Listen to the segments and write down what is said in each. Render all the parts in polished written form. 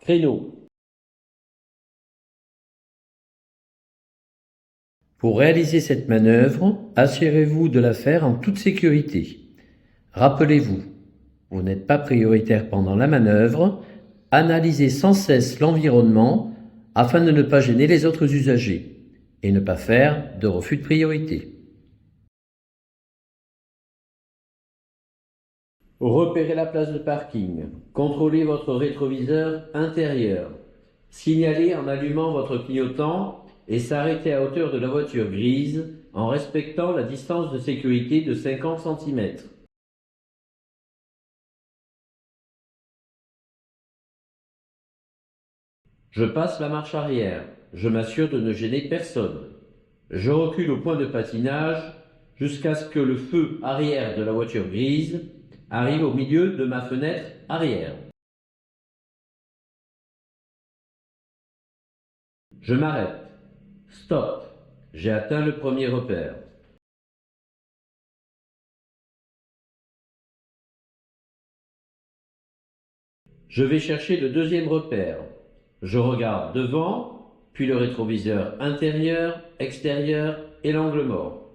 Créneau. Pour réaliser cette manœuvre, assurez-vous de la faire en toute sécurité. Rappelez-vous, vous n'êtes pas prioritaire pendant la manœuvre. Analysez sans cesse l'environnement afin de ne pas gêner les autres usagers et ne pas faire de refus de priorité. Repérez la place de parking. Contrôlez votre rétroviseur intérieur. Signalez en allumant votre clignotant et s'arrêtez à hauteur de la voiture grise en respectant la distance de sécurité de 50 cm. Je passe la marche arrière. Je m'assure de ne gêner personne. Je recule au point de patinage jusqu'à ce que le feu arrière de la voiture grise arrive au milieu de ma fenêtre arrière. Je m'arrête. Stop. J'ai atteint le premier repère. Je vais chercher le deuxième repère. Je regarde devant, puis le rétroviseur intérieur, extérieur et l'angle mort.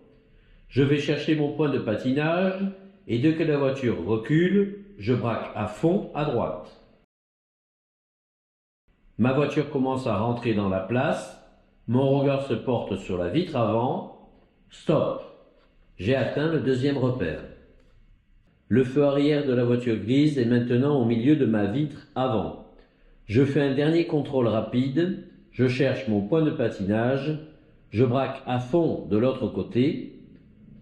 Je vais chercher mon point de patinage et dès que la voiture recule, je braque à fond à droite. Ma voiture commence à rentrer dans la place. Mon regard se porte sur la vitre avant. Stop. J'ai atteint le deuxième repère. Le feu arrière de la voiture grise est maintenant au milieu de ma vitre avant. Je fais un dernier contrôle rapide. Je cherche mon point de patinage. Je braque à fond de l'autre côté.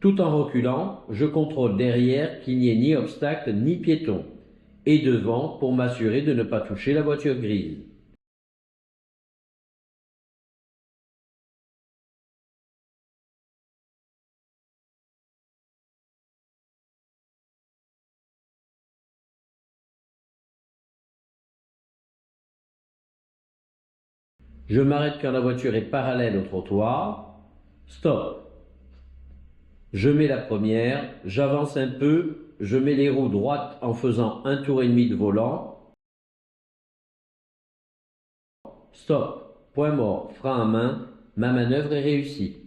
Tout en reculant, je contrôle derrière qu'il n'y ait ni obstacle ni piéton. Et devant pour m'assurer de ne pas toucher la voiture grise. Je m'arrête quand la voiture est parallèle au trottoir. Stop. Je mets la première, j'avance un peu, je mets les roues droites en faisant un tour et demi de volant. Stop. Point mort, frein à main, ma manœuvre est réussie.